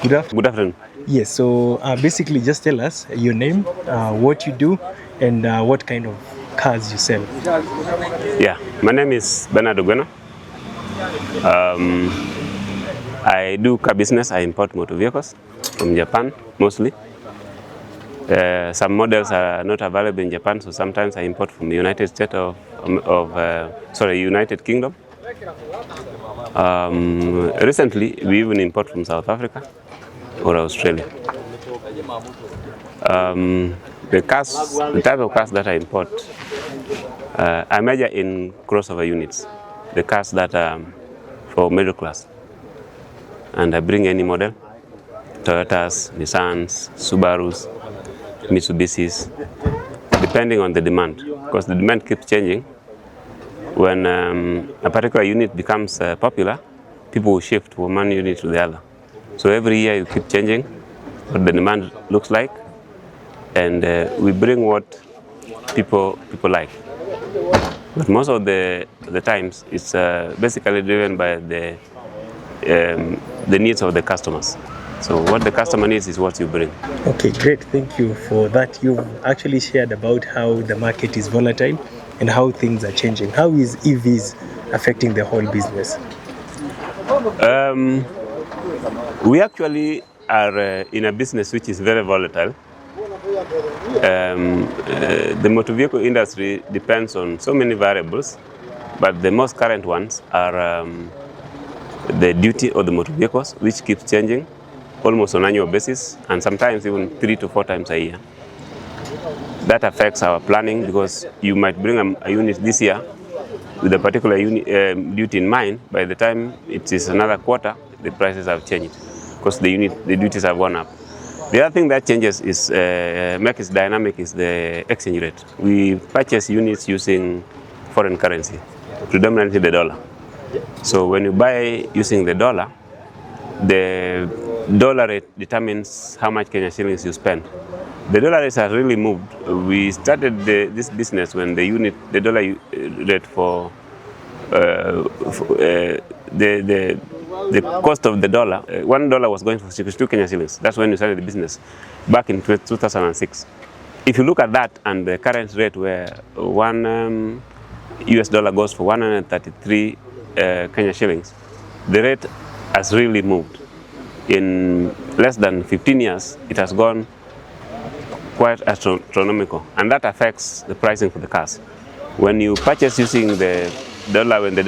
Good afternoon. Good afternoon. Yes, so basically just tell us your name, what you do, and what kind of cars you sell. Yeah, my name is Bernardo Bueno. I do car business. I import motor vehicles from Japan mostly. Some models are not available in Japan, so sometimes I import from the United States United Kingdom. Recently, we even import from South Africa or Australia. The type of cars that I import, I major in crossover units, the cars that are for middle class. And I bring any model, Toyotas, Nissans, Subarus, Mitsubishis, depending on the demand, because the demand keeps changing. When a particular unit becomes popular, people will shift from one unit to the other. So every year you keep changing what the demand looks like, and we bring what people like. But most of the times, it's basically driven by the needs of the customers. So what the customer needs is what you bring. Okay, great. Thank you for that. You've actually shared about how the market is volatile and how things are changing. How is EVs affecting the whole business? We actually are in a business which is very volatile. The motor vehicle industry depends on so many variables, but the most current ones are the duty of the motor vehicles, which keeps changing almost on an annual basis, and sometimes even 3 to 4 times a year. That affects our planning, because you might bring a unit this year with a particular duty in mind. By the time it is another quarter, the prices have changed because the duties have gone up. The other thing that changes is makes it dynamic is the exchange rate. We purchase units using foreign currency, predominantly the dollar. So when you buy using the dollar rate determines how much Kenya shillings you spend. The dollar rates have really moved. We started this business when the dollar rate for the cost of the dollar, $1 was going for 62 Kenya shillings. That's when we started the business, back in 2006. If you look at that and the current rate, where one US dollar goes for 133 Kenya shillings, the rate has really moved. In less than 15 years, it has gone quite astronomical, and that affects the pricing for the cars. When you purchase using the dollar, when the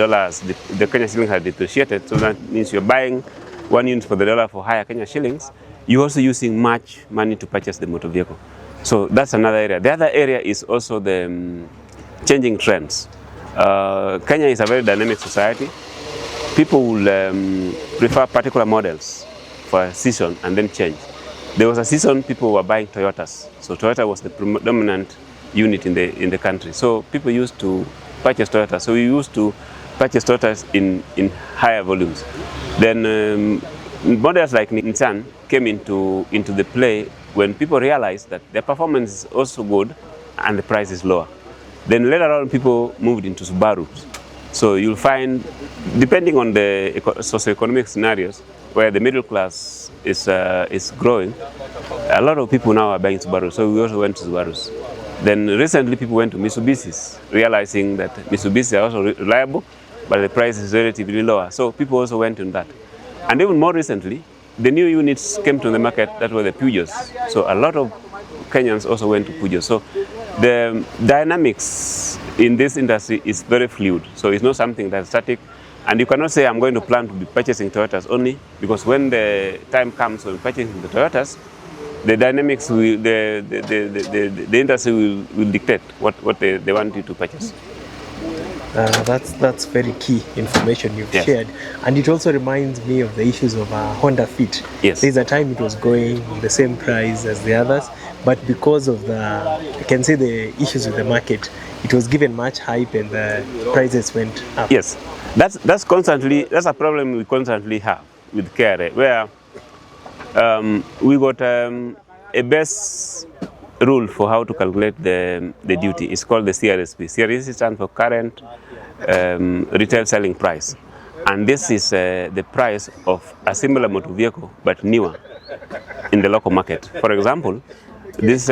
Kenya shilling has depreciated, so that means you're buying one unit for the dollar for higher Kenya shillings, you're also using much money to purchase the motor vehicle. So that's another area. The other area is also the changing trends. Kenya is a very dynamic society. People will prefer particular models for a season and then change. There was a season people were buying Toyotas, so Toyota was the predominant unit in the country. So people used to purchase Toyotas. So we used to purchase Toyotas in higher volumes. Then models like Nissan came into the play when people realized that their performance is also good and the price is lower. Then later on, people moved into Subarus. So you'll find, depending on the socioeconomic scenarios, where the middle class is growing, a lot of people now are buying Subarus. So we also went to Subarus. Then recently, people went to Mitsubishis, realizing that Mitsubishi are also reliable, but the price is relatively lower. So people also went in that. And even more recently, the new units came to the market that were the Peugeots. So a lot of Kenyans also went to Peugeot. So the dynamics in this industry is very fluid. So it's not something that's static. And you cannot say, I'm going to plan to be purchasing Toyotas only, because when the time comes for purchasing the Toyotas, the dynamics, the industry will dictate what they want you to purchase. That's very key information you've shared. And it also reminds me of the issues of Honda Fit. Yes. There's a time it was going the same price as the others, but because of you can say the issues with the market, it was given much hype and the prices went up. Yes, that's a problem we constantly have with KRA, where we got a base rule for how to calculate the duty. It's called the CRSP. CRSP stands for current retail selling price. And this is the price of a similar motor vehicle, but newer, in the local market. For example, these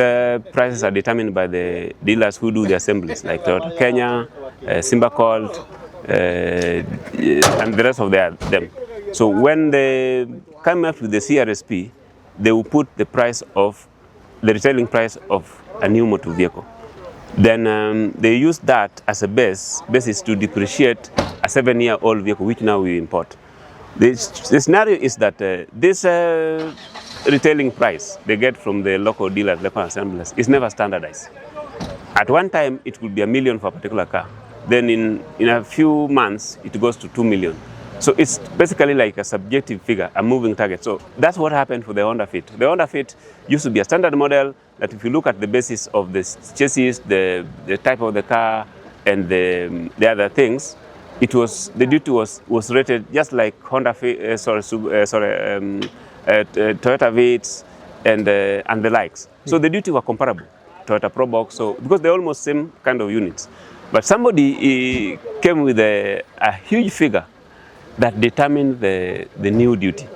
prices are determined by the dealers who do the assemblies, like Toyota Kenya, Simba Colt, and the rest of them. So when they come up with the CRSP, they will put the price of the retailing price of a new motor vehicle. Then they use that as a basis to depreciate a 7-year-old vehicle, which now we import. The scenario is that this retailing price they get from the local dealers, local assemblers, is never standardized. At one time, it could be $1 million for a particular car. Then in a few months, it goes to $2 million. So it's basically like a subjective figure, a moving target. So that's what happened for the Honda Fit. The Honda Fit used to be a standard model that if you look at the basis of the chassis, the type of the car, and the other things, the duty was rated just like Honda Fit, Toyota Vitz and the likes. So the duty were comparable, Toyota Probox, so because they're almost same kind of units. But somebody came with a huge figure that determined the new duty.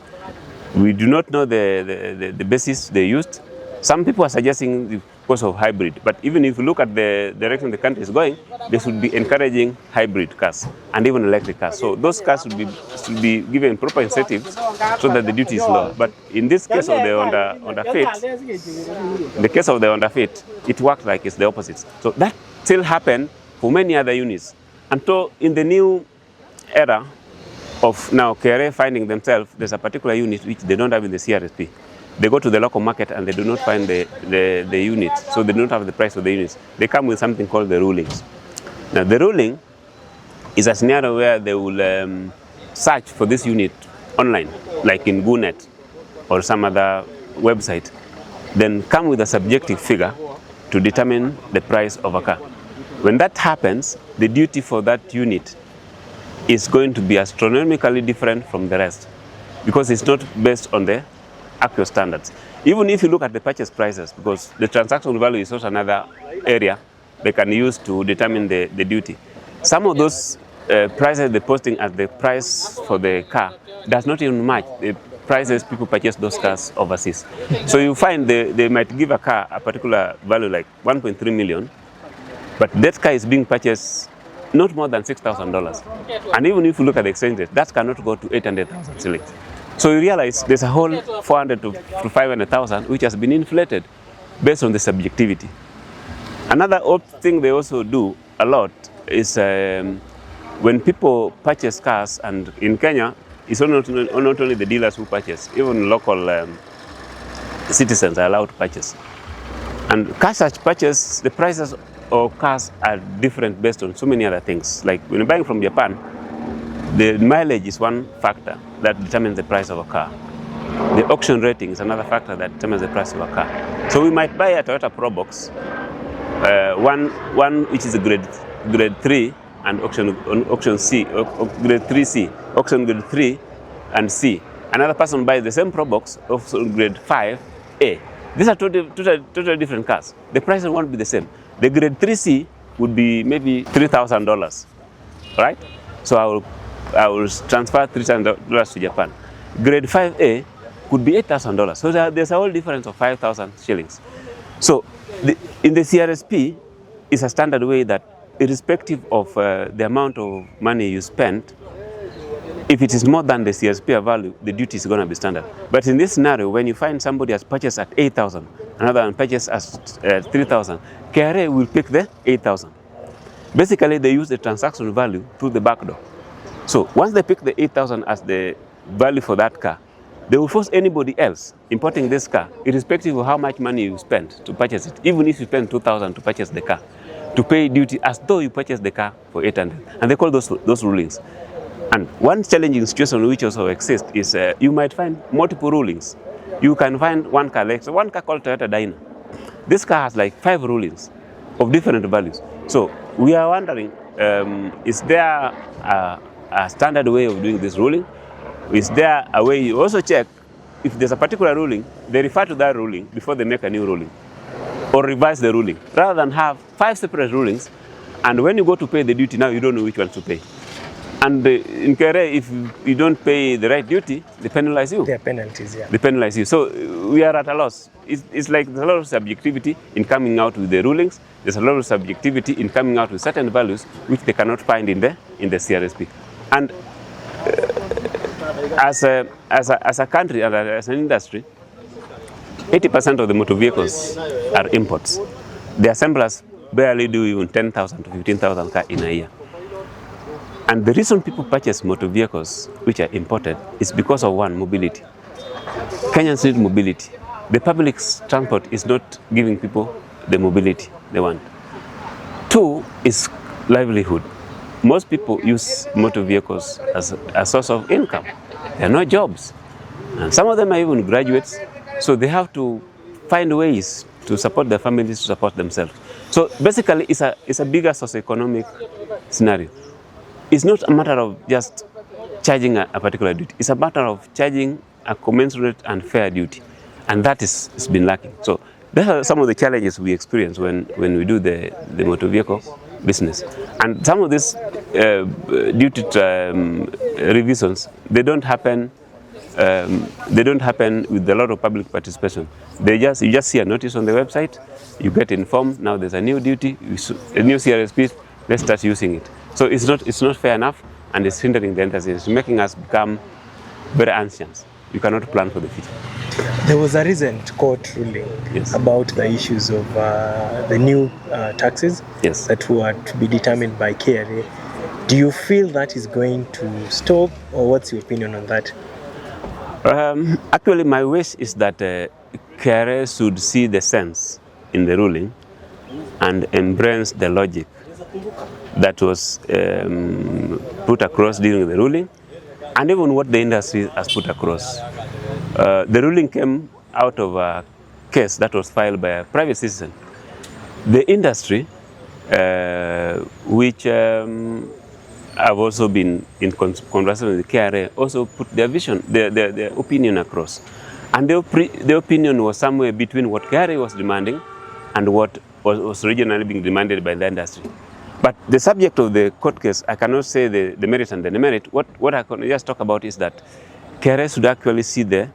We do not know the basis they used. Some people are suggesting the cost of hybrid, but even if you look at the direction the country is going, they should be encouraging hybrid cars and even electric cars. So those cars should be given proper incentives so that the duty is lower. But in this case of the Honda Fit, it worked like it's the opposite. So that still happened for many other units until in the new era of now KRA finding themselves, there's a particular unit which they don't have in the CRSP. They go to the local market and they do not find the unit, so they don't have the price of the units. They come with something called the rulings. Now the ruling is a scenario where they will search for this unit online, like in GoNet or some other website, then come with a subjective figure to determine the price of a car. When that happens, the duty for that unit is going to be astronomically different from the rest because it's not based on the actual standards. Even if you look at the purchase prices, because the transaction value is also another area they can use to determine the duty. Some of those prices they're posting as the price for the car does not even match the prices people purchase those cars overseas. So you find they might give a car a particular value like 1.3 million, but that car is being purchased not more than $6,000. And even if you look at the exchange rate, that cannot go to 800,000 shillings. So you realize there's a whole 400 to 500,000 which has been inflated based on the subjectivity. Another odd thing they also do a lot is when people purchase cars, and in Kenya, it's not only the dealers who purchase, even local citizens are allowed to purchase. And car such purchase, the prices of cars are different based on so many other things. Like when you're buying from Japan, the mileage is one factor that determines the price of a car. The auction rating is another factor that determines the price of a car. So we might buy a Toyota Probox, one which is a grade 3 and auction C, grade 3C, auction grade 3 and C. Another person buys the same Probox, auction grade 5A. These are totally different cars. The prices won't be the same. The grade 3C would be maybe $3,000, right? So I will transfer $3,000 to Japan. Grade 5A could be $8,000. So there's a whole difference of 5,000 shillings. So in the CRSP, it's a standard way that irrespective of the amount of money you spend, if it is more than the CRSP value, the duty is going to be standard. But in this scenario, when you find somebody has purchased at 8,000, another one purchased at 3,000, KRA will pick the 8,000. Basically, they use the transaction value through the back door. So once they pick the 8,000 as the value for that car, they will force anybody else importing this car, irrespective of how much money you spend to purchase it, even if you spend 2,000 to purchase the car, to pay duty as though you purchased the car for 800. And they call those rulings. And one challenging situation which also exists is you might find multiple rulings. You can find one car, like one car called Toyota Dyna. This car has like 5 rulings of different values. So we are wondering, is there a standard way of doing this ruling? Is there a way you also check if there's a particular ruling, they refer to that ruling before they make a new ruling or revise the ruling, rather than have 5 separate rulings, and when you go to pay the duty, now you don't know which one to pay. And in KRA, if you don't pay the right duty, they penalize you. There are penalties, yeah. They penalize you. So we are at a loss. It's like there's a lot of subjectivity in coming out with the rulings. There's a lot of subjectivity in coming out with certain values which they cannot find in the CRSP. And as a country and as an industry, 80% of the motor vehicles are imports. The assemblers barely do even 10,000 to 15,000 cars in a year. And the reason people purchase motor vehicles which are imported is because of one, mobility. Kenyans need mobility. The public transport is not giving people the mobility they want. Two is livelihood. Most people use motor vehicles as a source of income. There are no jobs. And some of them are even graduates, so they have to find ways to support their families, to support themselves. So basically, it's a bigger socioeconomic scenario. It's not a matter of just charging a particular duty. It's a matter of charging a commensurate and fair duty. And that has been lacking. So those are some of the challenges we experience when we do the motor vehicle business. And some of these duty revisions, they don't happen with a lot of public participation. You just see a notice on the website, you get informed, now there's a new duty, a new CRSP, let's start using it. So it's not fair enough, and it's hindering the industry. It's making us become very anxious. You cannot plan for the future. There was a recent court ruling about the issues of the new taxes that were to be determined by KRA. Do you feel that is going to stop, or what's your opinion on that? Actually, my wish is that KRA should see the sense in the ruling and embrace the logic that was put across during the ruling, and even what the industry has put across. The ruling came out of a case that was filed by a private citizen. The industry, which have also been in conversation with the KRA, also put their vision, their opinion across. And the opinion was somewhere between what KRA was demanding and what was originally being demanded by the industry. But the subject of the court case, I cannot say the merit and the demerit. What I can just talk about is that KRA should actually see the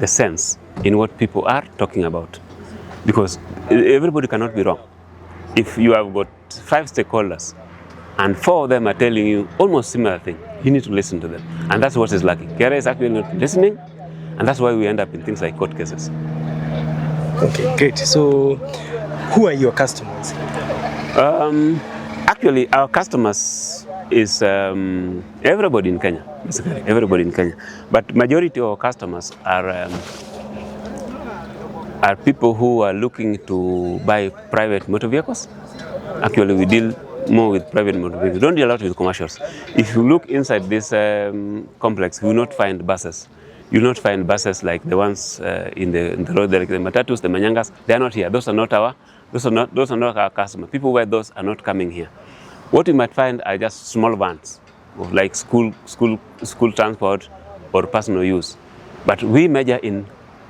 sense in what people are talking about. Because everybody cannot be wrong. If you have got 5 stakeholders and 4 of them are telling you almost similar thing, you need to listen to them. And that's what is lacking. KRA is actually not listening, and that's why we end up in things like court cases. Okay, great. So who are your customers? Actually, our customers is everybody in Kenya, basically, everybody in Kenya. But majority of our customers are people who are looking to buy private motor vehicles. Actually, we deal more with private motor vehicles. We don't deal a lot with commercials. If you look inside this complex, you will not find buses. You will not find buses like the ones in the road, like the matatus, the manyangas. They are not here. Those are not our customers. People who wear those are not coming here. What you might find are just small vans, like school transport or personal use. But we major in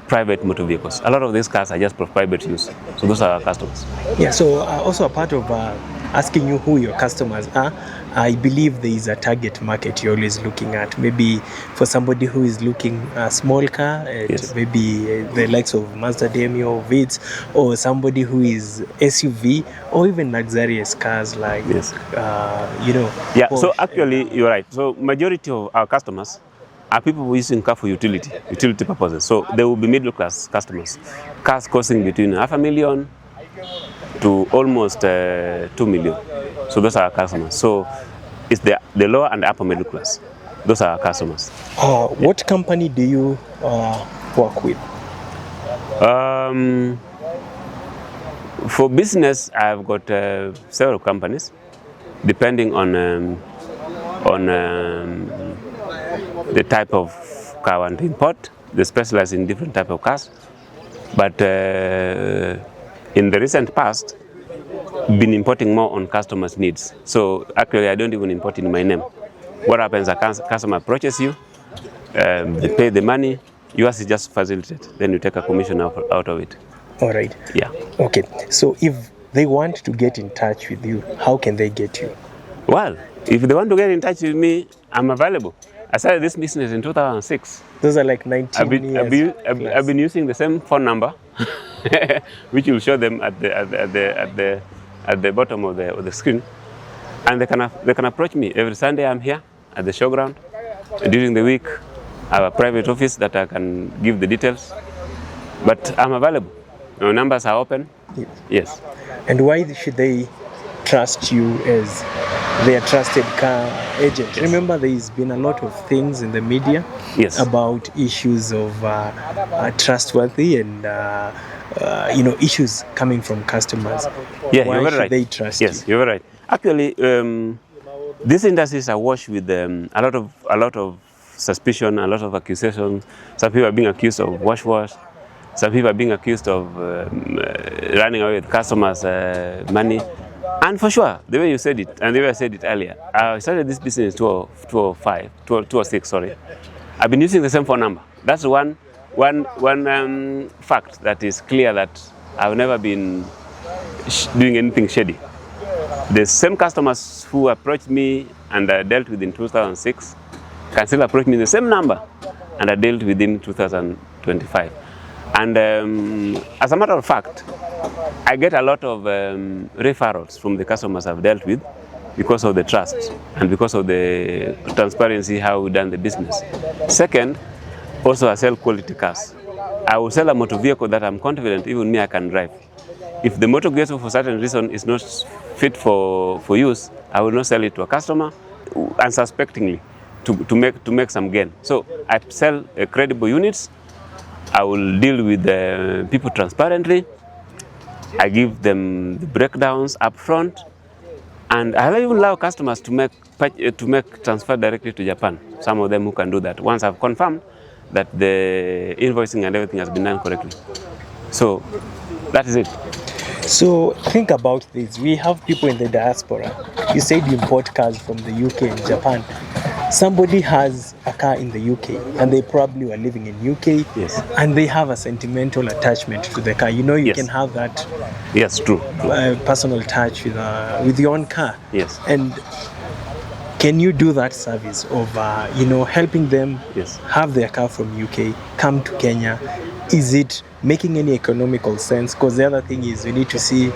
private motor vehicles. A lot of these cars are just for private use. So those are our customers. Yeah, so also a part of asking you who your customers are, I believe there is a target market you're always looking at. Maybe for somebody who is looking a small car, maybe the likes of Mazda Demio or Vitz, or somebody who is SUV, or even luxurious cars like, Yeah, Porsche. So actually, you're right. So majority of our customers are people who are using car for utility purposes. So they will be middle class customers. Cars costing between $500,000 to almost 2 million. So those are our customers. So it's the lower and upper middle class. Those are our customers. What company do you work with? For business, I've got several companies, depending on the type of car I want to import. They specialize in different type of cars. But in the recent past, been importing more on customers' needs. So actually, I don't even import in my name. What happens, a customer approaches you, they pay the money, yours is just facilitated. Then you take a commission out of it. All right. Yeah. Okay. So if they want to get in touch with you, how can they get you? Well, If they want to get in touch with me, I'm available. I started this business in 2006. Those are like 19 years. I've been using the same phone number, which will show them at the bottom of the screen, and they can approach me every Sunday. I'm here at the showground. During the week, I have a private office that I can give the details, but I'm available. My numbers are open. Yes. And why should they trust you as their trusted car agent? Yes. Remember, there's been a lot of things in the media about issues of trustworthy and issues coming from customers. Yeah, why you're should right. They trust yes, you? You're right. Actually, these industries are washed with a lot of suspicion, a lot of accusations. Some people are being accused of wash. Some people are being accused of running away with customers' money. And for sure, the way you said it, and the way I said it earlier, I started this business in 2006, sorry. I've been using the same phone number. That's one fact that is clear, that I've never been doing anything shady. The same customers who approached me and I dealt with in 2006 can still approach me in the same number, and I dealt with in 2025. And as a matter of fact, I get a lot of referrals from the customers I've dealt with because of the trust and because of the transparency, how we've done the business. Second, also I sell quality cars. I will sell a motor vehicle that I'm confident even me I can drive. If the motor vehicle for certain reason is not fit for use, I will not sell it to a customer unsuspectingly to make some gain. So I sell credible units. I will deal with the people transparently. I give them the breakdowns up front, and I even allow customers to make transfer directly to Japan. Some of them who can do that once I've confirmed that the invoicing and everything has been done correctly. So that is it. So think about this. We have people in the diaspora. You said you import cars from the UK and Japan. Somebody has a car in the UK and they probably were living in UK, and they have a sentimental attachment to the car. You can have that. Yes, true. Personal touch with your own car. Yes. And can you do that service of helping them have their car from UK come to Kenya? Is it making any economical sense? Because the other thing is, we need to see,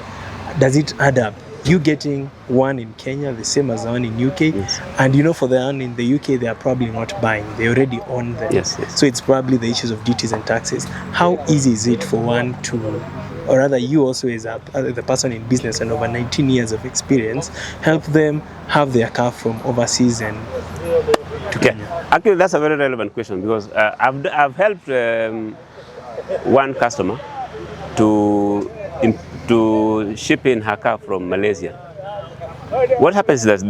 does it add up? You getting one in Kenya the same as the one in UK, and for the one in the UK, they are probably not buying. They already own them. Yes. So it's probably the issues of duties and taxes. How easy is it for one to, or rather you also as the person in business and over 19 years of experience, help them have their car from overseas and to Kenya? Actually, that's a very relevant question, because I've helped one customer to ship in her car from Malaysia. What happens is that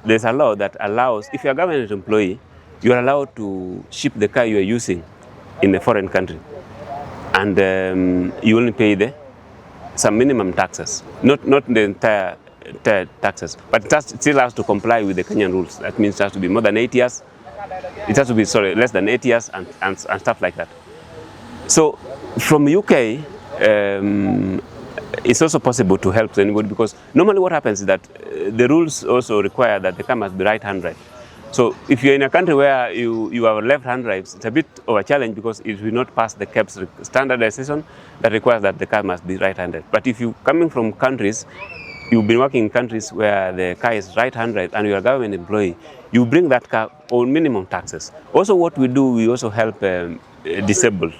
there's a law that allows, if you're a government employee, you are allowed to ship the car you are using in a foreign country, and you only pay some minimum taxes, not the entire taxes, but it still has to comply with the Kenyan rules. That means it has to be more than 8 years. It has to be less than 8 years and stuff like that. So from UK, it's also possible to help anybody, because normally what happens is that the rules also require that the car must be right-hand drive. So if you're in a country where you have left-hand drives, it's a bit of a challenge, because it will not pass the KEBS standardization that requires that the car must be right-handed. But if you're coming from countries, you've been working in countries where the car is right-hand drive and you're a government employee, you bring that car on minimum taxes. Also what we do, we also help disabled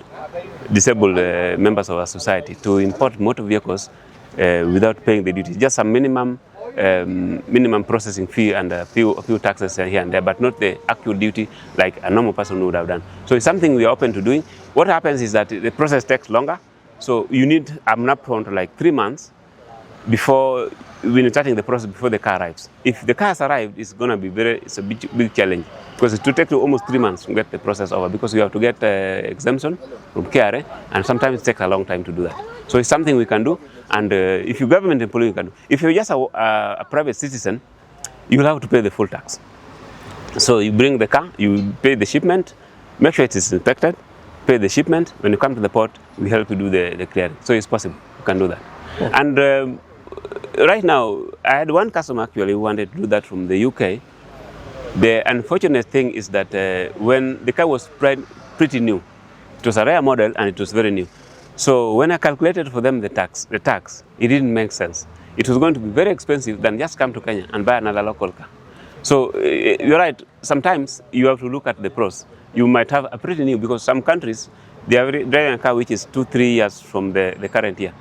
members of our society to import motor vehicles without paying the duty. Just a minimum processing fee and a few taxes here and there, but not the actual duty like a normal person would have done. So it's something we are open to doing. What happens is that the process takes longer, so you need an upfront like 3 months before when you're starting the process, before the car arrives. If the car has arrived, it's going to be it's a big challenge, because it will take you almost 3 months to get the process over, because you have to get exemption from KRA, and sometimes it takes a long time to do that. So it's something we can do, and if you're government employee, you can do. If you're just a private citizen, you will have to pay the full tax. So you bring the car, you pay the shipment, make sure it is inspected, pay the shipment. When you come to the port, we help you do the clearing. So it's possible, you can do that. And right now, I had one customer actually who wanted to do that from the UK. The unfortunate thing is that when the car was pretty new, it was a rare model and it was very new. So when I calculated for them the tax, it didn't make sense. It was going to be very expensive than just come to Kenya and buy another local car. So you're right, sometimes you have to look at the pros. You might have a pretty new, because some countries, they are driving a car which is 2-3 years from the current year.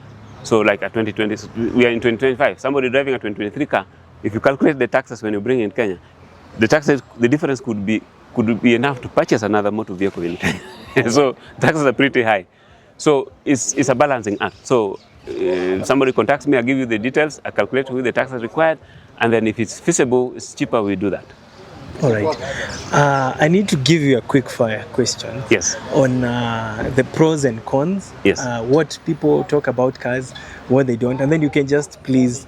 So like a 2020, we are in 2025, somebody driving a 2023 car, if you calculate the taxes when you bring in Kenya, the taxes, the difference could be enough to purchase another motor vehicle in Kenya. So taxes are pretty high. So it's a balancing act. So somebody contacts me, I give you the details, I calculate with the taxes required, and then if it's feasible, it's cheaper, we do that. All right. I need to give you a quick fire question. Yes. On the pros and cons. Yes. What people talk about cars, what they don't, and then you can just please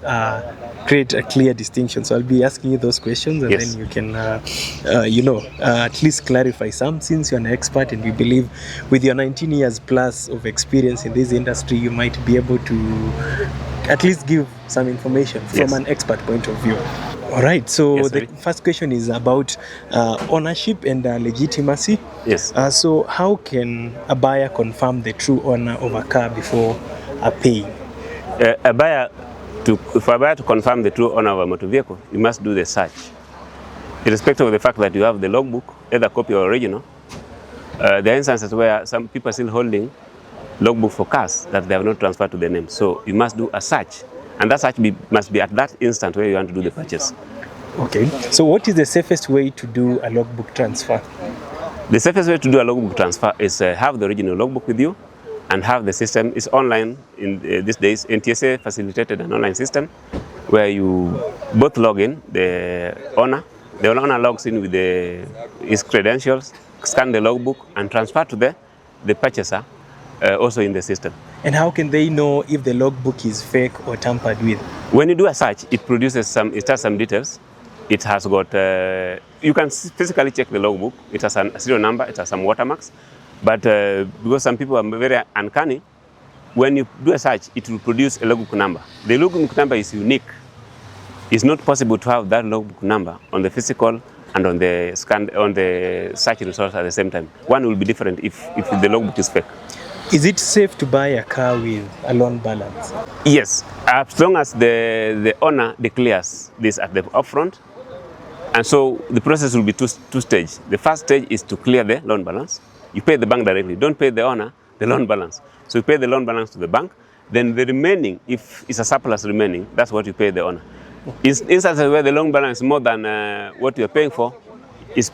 create a clear distinction. So I'll be asking you those questions, and Yes. then you can, at least clarify some. Since you're an expert, and we believe with your 19 years plus of experience in this industry, you might be able to at least give some information from Yes. an expert point of view. All right, so Yes, the sorry. first question is about ownership and legitimacy. Yes. So how can a buyer confirm the true owner of a car before paying? For a buyer to confirm the true owner of a motor vehicle, you must do the search. Irrespective of the fact that you have the logbook, either copy or original, there are instances where some people are still holding logbook for cars that they have not transferred to their name. So you must do a search, and that search must be at that instant where you want to do the purchase. Okay, so what is the safest way to do a logbook transfer? The safest way to do a logbook transfer is have the original logbook with you and have the system. It's online in these days. NTSA facilitated an online system where you both log in, the owner logs in with his credentials, scan the logbook, and transfer to the purchaser also in the system. And how can they know if the logbook is fake or tampered with? When you do a search, it has some details. It has got, you can physically check the logbook. It has a serial number, it has some watermarks. But because some people are very uncanny, when you do a search, it will produce a logbook number. The logbook number is unique. It's not possible to have that logbook number on the physical and on the search results at the same time. One will be different if the logbook is fake. Is it safe to buy a car with a loan balance? Yes, as long as the owner declares this at the upfront. And so the process will be two stages. The first stage is to clear the loan balance. You pay the bank directly. Don't pay the owner the loan balance. So you pay the loan balance to the bank. Then the remaining, if it's a surplus remaining, that's what you pay the owner. Instances where the loan balance is more than what you're paying for, is a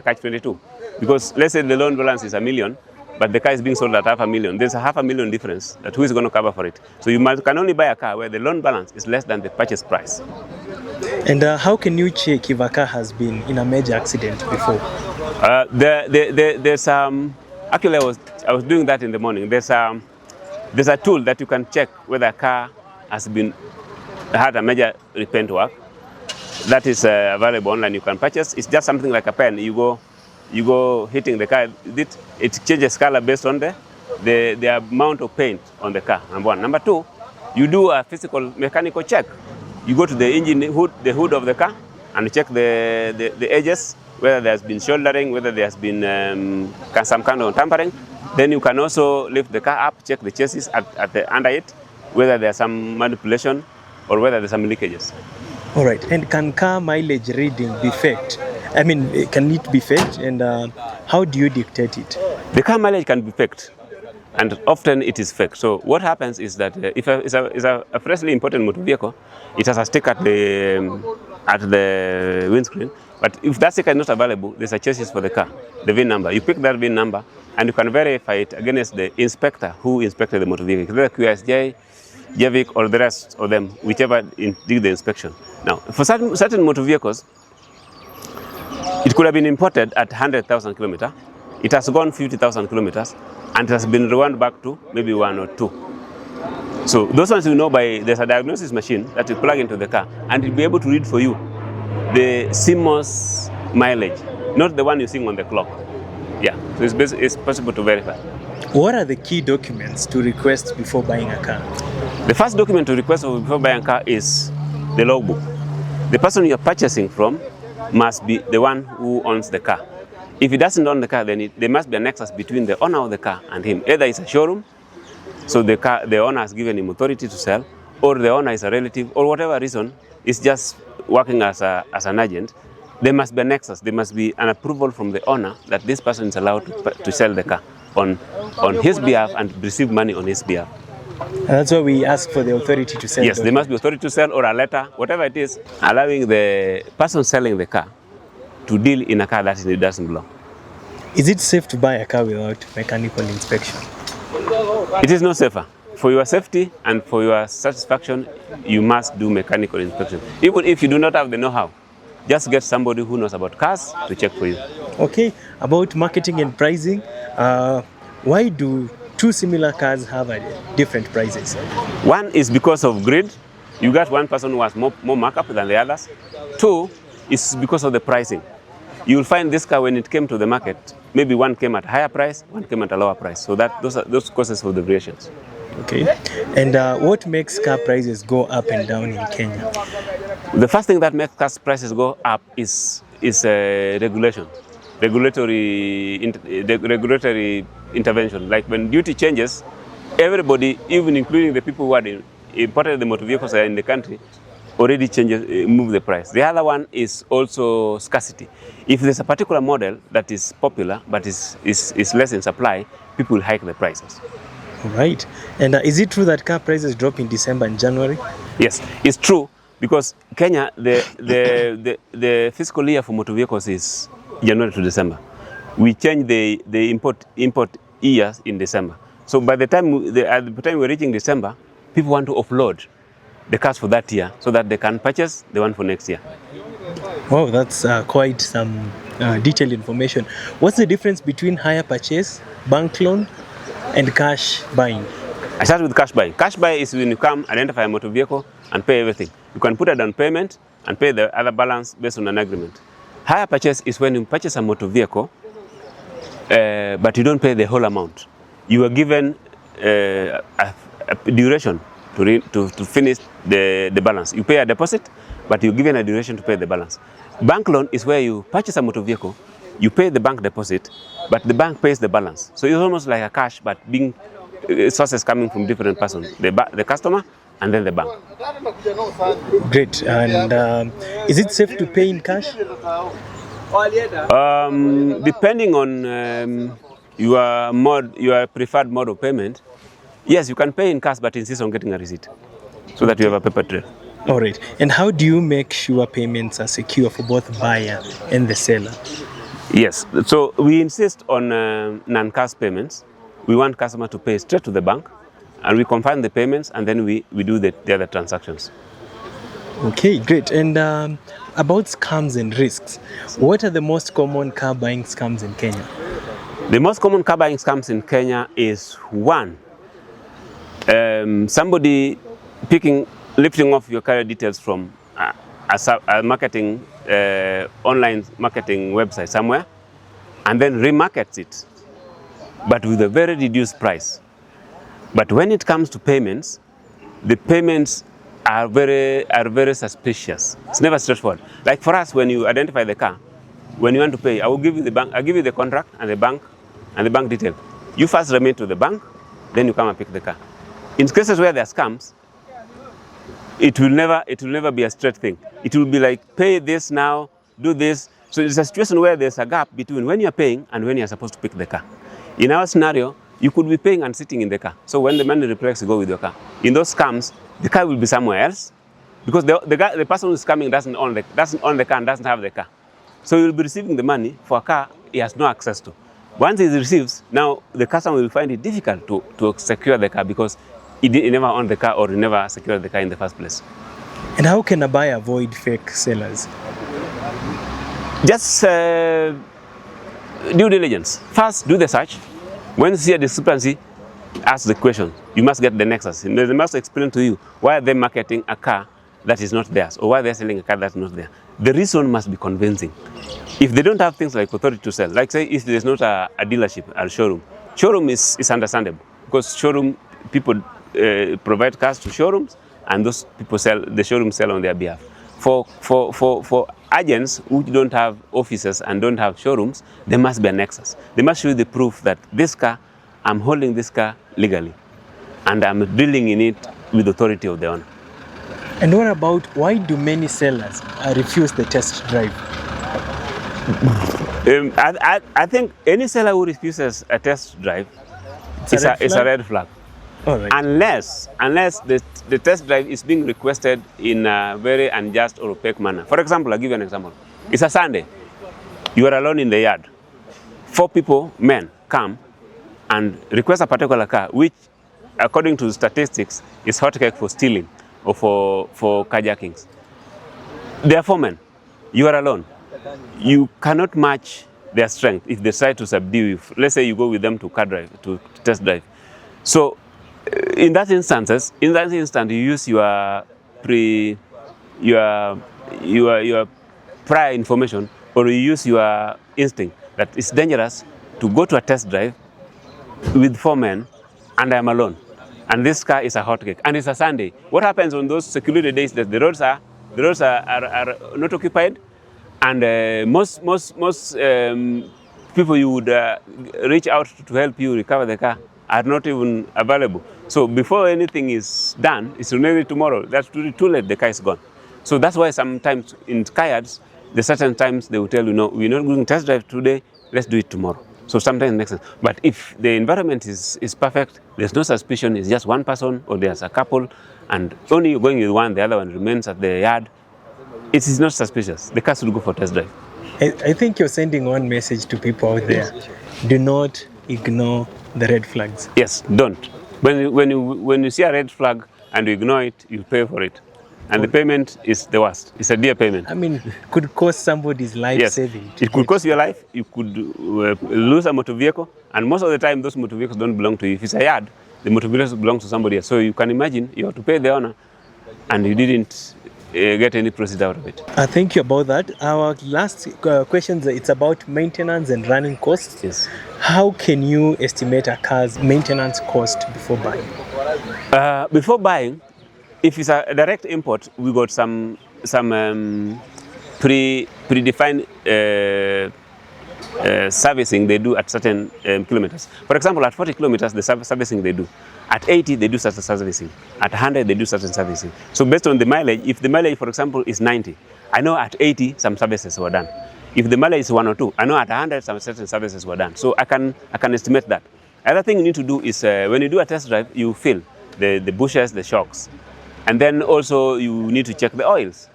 catch-22. Because let's say the loan balance is $1 million, but the car is being sold at $500,000. There's a $500,000 difference that who is going to cover for it. So you can only buy a car where the loan balance is less than the purchase price. And how can you check if a car has been in a major accident before? There's actually I was doing that in the morning. There's a tool that you can check whether a car has had a major repaint work. That is available online. You can purchase. It's just something like a pen. You go hitting the car. It changes color based on the amount of paint on the car. Number one. Number two, you do a physical mechanical check. You go to the engine hood, the hood of the car, and check the edges, whether there's been shouldering, whether there's been some kind of tampering. Then you can also lift the car up, check the chassis under it, whether there's some manipulation or whether there's some leakages. All right. And can car mileage reading be faked? I mean, can it be faked? And how do you dictate it? The car mileage can be faked, and often it is fake. So what happens is that if it's a freshly imported motor vehicle, it has a sticker at the windscreen. But if that sticker is not available, there's a chassis for the car, the VIN number. You pick that VIN number, and you can verify it against the inspector who inspected the motor vehicle, whether QSJ, JVIC, or the rest of them, whichever did the inspection. Now, for certain motor vehicles, it could have been imported at 100,000 kilometers. It has gone 50,000 kilometers, and it has been rewound back to maybe 1 or 2. So those ones you know there's a diagnosis machine that you plug into the car, and it'll be able to read for you the CMOS mileage, not the one you see on the clock. Yeah, so it's possible to verify. What are the key documents to request before buying a car? The first document to request before buying a car is the logbook. The person you are purchasing from must be the one who owns the car. If he doesn't own the car, then there must be a nexus between the owner of the car and him. Either it's a showroom, so the owner has given him authority to sell, or the owner is a relative, or whatever reason, is just working as an agent. There must be a nexus. There must be an approval from the owner that this person is allowed to sell the car on his behalf and receive money on his behalf. And that's why we ask for the authority to sell. Yes, there must be authority to sell or a letter, whatever it is, allowing the person selling the car to deal in a car that it doesn't belong. Is it safe to buy a car without mechanical inspection? It is not safer. For your safety and for your satisfaction, you must do mechanical inspection. Even if you do not have the know-how, just get somebody who knows about cars to check for you. Okay, about marketing and pricing, why do two similar cars have different prices? One is because of greed. You got one person who has more markup than the others. Two is because of the pricing. You will find this car, when it came to the market, maybe one came at a higher price, one came at a lower price. So those causes for the variations. Okay. And what makes car prices go up and down in Kenya? The first thing that makes car prices go up is regulation, regulatory intervention. Like when duty changes, everybody, even including the people who had imported the motor vehicles in the country, already move the price. The other one is also scarcity. If there's a particular model that is popular but is less in supply, people will hike the prices. Right. And is it true that car prices drop in December and January? Yes, it's true, because Kenya, the fiscal year for motor vehicles is January to December. We change the import years in December. So by the time we're reaching December, people want to offload the cars for that year so that they can purchase the one for next year. Wow, that's quite some detailed information. What's the difference between hire purchase, bank loan, and cash buying? I start with cash buying. Cash buy is when you come, identify a motor vehicle, and pay everything. You can put a down payment and pay the other balance based on an agreement. Hire purchase is when you purchase a motor vehicle, but you don't pay the whole amount. You are given a duration to finish the balance. You pay a deposit, but you're given a duration to pay the balance. Bank loan is where you purchase a motor vehicle, you pay the bank deposit, but the bank pays the balance. So it's almost like a cash, but being sources coming from different persons, the customer and then the bank. Great. And is it safe to pay in cash? Depending on your preferred mode of payment, yes, you can pay in cash, but insist on getting a receipt so that you have a paper trail. All right. And how do you make sure payments are secure for both buyer and the seller? Yes. So we insist on non-cash payments. We want customer to pay straight to the bank, and we confirm the payments, and then we do the other transactions. Okay, great. And about scams and risks, what are the most common car buying scams in Kenya? The most common car buying scams in Kenya is one, somebody lifting off your car details from a marketing online marketing website somewhere, and then remarkets it, but with a very reduced price. But when it comes to payments, the payments are very suspicious. It's never straightforward. Like for us, when you identify the car, when you want to pay, I'll give you the contract and the bank detail. You first remit to the bank, then you come and pick the car. In cases where there are scams, it will never be a straight thing. It will be like, pay this now, do this. So it's a situation where there's a gap between when you're paying and when you're supposed to pick the car. In our scenario, you could be paying and sitting in the car. So when the money reflects, you go with your car. In those scams, the car will be somewhere else, because the person who's coming doesn't own the car and doesn't have the car. So you'll be receiving the money for a car he has no access to. Once he receives, now the customer will find it difficult to secure the car, because he never owned the car, or he never secured the car in the first place. And how can a buyer avoid fake sellers? Just due diligence. First, do the search. When you see a discrepancy, ask the question. You must get the nexus. And they must explain to you why they're marketing a car that is not theirs, or why they're selling a car that's not there. The reason must be convincing. If they don't have things like authority to sell, like say if there's not a dealership or showroom is understandable, because showroom people provide cars to showrooms, and those people sell, the showrooms sell on their behalf. For agents who don't have offices and don't have showrooms, there must be a nexus. They must show the proof that this car, I'm holding this car legally, and I'm dealing in it with authority of the owner. And what about, why do many sellers refuse the test drive? I think any seller who refuses a test drive is a red flag. All right. Unless the test drive is being requested in a very unjust or opaque manner. For example, I'll give you an example. It's a Sunday. You are alone in the yard. 4 people, men, come and request a particular car, which, according to statistics, is hotcake for stealing or for carjackings. They are 4 men. You are alone. You cannot match their strength if they try to subdue you. Let's say you go with them to car drive, to test drive. So, in that instant, you use your prior information, or you use your instinct that it's dangerous to go to a test drive with 4 men and I'm alone. And this car is a hotcake and it's a Sunday. What happens on those secluded days that the roads are not occupied, and most people you would reach out to help you recover the car are not even available. So before anything is done, it's already tomorrow. That's too late, the car is gone. So that's why sometimes in car yards, there's certain times they will tell you, no, we're not going to test drive today, let's do it tomorrow. So sometimes it makes sense. But if the environment is perfect, there's no suspicion, it's just one person or there's a couple, and only you're going with one, the other one remains at the yard, it is not suspicious. The car should go for test drive. I think you're sending one message to people out there. Do not ignore the red flags. Yes, don't. When you see a red flag and you ignore it, you pay for it. And the payment is the worst. It's a dear payment. I mean, it could cost somebody's life saving. It could cost your life. You could lose a motor vehicle. And most of the time, those motor vehicles don't belong to you. If it's a yard, the motor vehicle belongs to somebody else. So you can imagine you have to pay the owner and you didn't get any proceeds out of it. Thank you about that. Our last question, it's about maintenance and running costs. Yes. How can you estimate a car's maintenance cost before buying? Before buying, if it's a direct import, we got some predefined servicing they do at certain kilometers. For example, at 40 kilometers, the servicing they do. At 80, they do certain servicing. At 100, they do certain servicing. So based on the mileage, if the mileage, for example, is 90, I know at 80, some services were done. If the mileage is 1 or 2, I know at 100, some certain services were done. So I can estimate that. Another thing you need to do is when you do a test drive, you feel the bushes, the shocks. And then also you need to check the oils.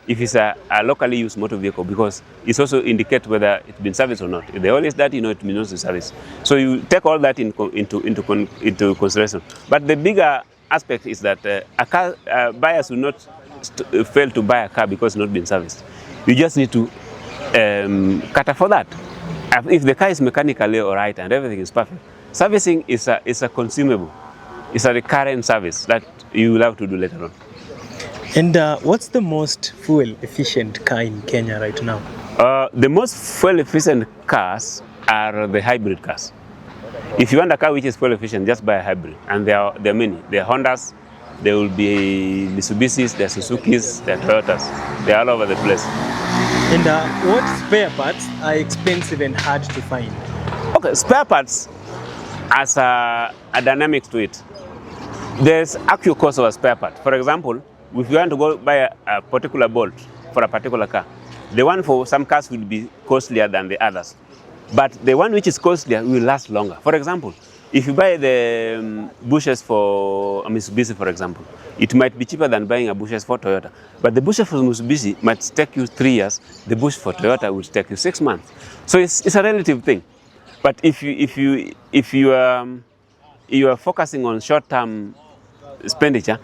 If it's a locally used motor vehicle, because it also indicates whether it's been serviced or not. If the oil is dirty, you know it means not to service. So you take all that into consideration. But the bigger aspect is that buyers will not fail to buy a car because it's not been serviced. You just need to cater for that. If the car is mechanically all right and everything is perfect, servicing is a consumable. It's a recurrent service that you will have to do later on. And what's the most fuel-efficient car in Kenya right now? The most fuel-efficient cars are the hybrid cars. If you want a car which is fuel-efficient, just buy a hybrid. And there are many. There are Hondas, there will be Mitsubishis, there are Suzukis, there are Toyotas. They are all over the place. And what spare parts are expensive and hard to find? Okay, spare parts has a dynamics to it. There's actual cost of a spare part. For example, if you want to go buy a particular bolt for a particular car, the one for some cars will be costlier than the others. But the one which is costlier will last longer. For example, if you buy the bushes for a Mitsubishi, for example, it might be cheaper than buying a bushes for Toyota. But the bushes for Mitsubishi might take you 3 years. The bush for Toyota will take you 6 months. So it's a relative thing. But if you are focusing on short-term expenditure,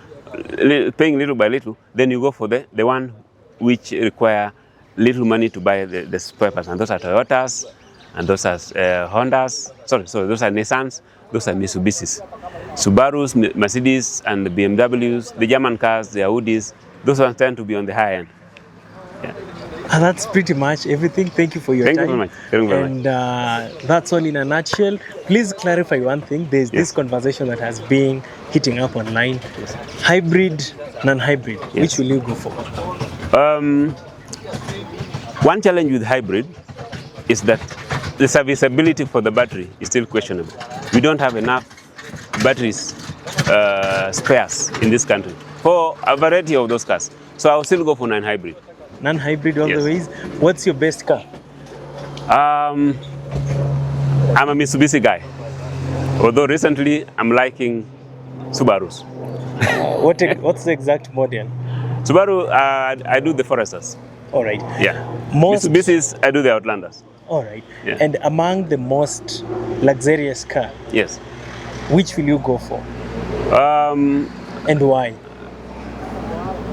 paying little by little, then you go for the one which require little money to buy the spare parts. And those are Toyotas, and those are Hondas, those are Nissans, those are Mitsubishis. Subarus, Mercedes, and the BMWs, the German cars, the Audis, those ones tend to be on the high end. Yeah. That's pretty much everything. Thank you for your Thank you time. very much. Thank you very And that's all in a nutshell. Please clarify one thing. There's this Yes. conversation that has been hitting up online. Hybrid, non-hybrid. Yes. Which will you go for? One challenge with hybrid is that the serviceability for the battery is still questionable. We don't have enough batteries spares in this country for a variety of those cars. So I'll still go for non-hybrid. Non-hybrid all Yes. the ways. What's your best car? I'm a Mitsubishi guy, although recently I'm liking Subarus. What's the exact model? Subaru, I do the Foresters. All right. Yeah. Most. Mitsubishis, I do the Outlanders. All right. Yeah. And among the most luxurious car, Yes. which will you go for? And why?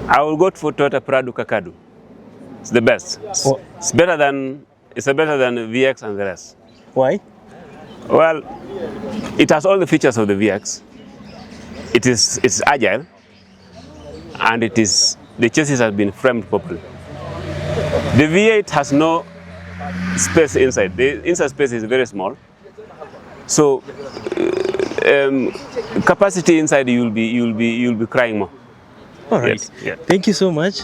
I will go for Toyota Prado Kakadu. It's the best. Oh. It's better than VX and the rest. Why? Well, it has all the features of the VX. It's agile, and the chassis has been framed properly. The V8 has no space inside. The inside space is very small. So capacity inside you'll be crying more. All right. Yes. Yeah. Thank you so much.